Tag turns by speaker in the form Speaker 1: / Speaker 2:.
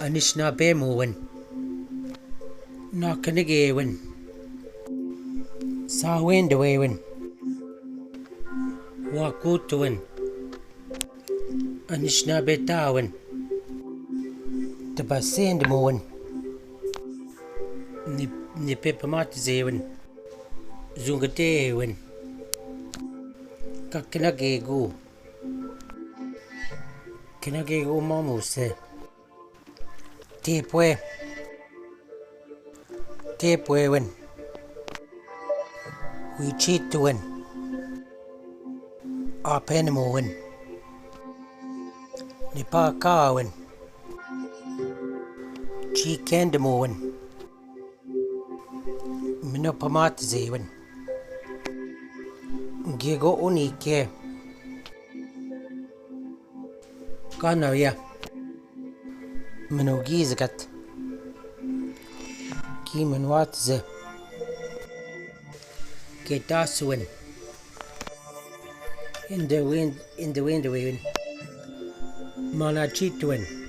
Speaker 1: anishinabemowin, saulteaux, saulteaux, wakutuwin, anishinabetawin, tabasendemowin, nipepamatizewin, zungatewin, kakinagegu, kinagegu mamuse, tepwewin, wichituwin, apenemowin, nipakawin, chikendemowin, minopamatizewin, gego unike, kanavya, minogizgat, kiminwatze, ketasuwin, in the wind, manachituwin.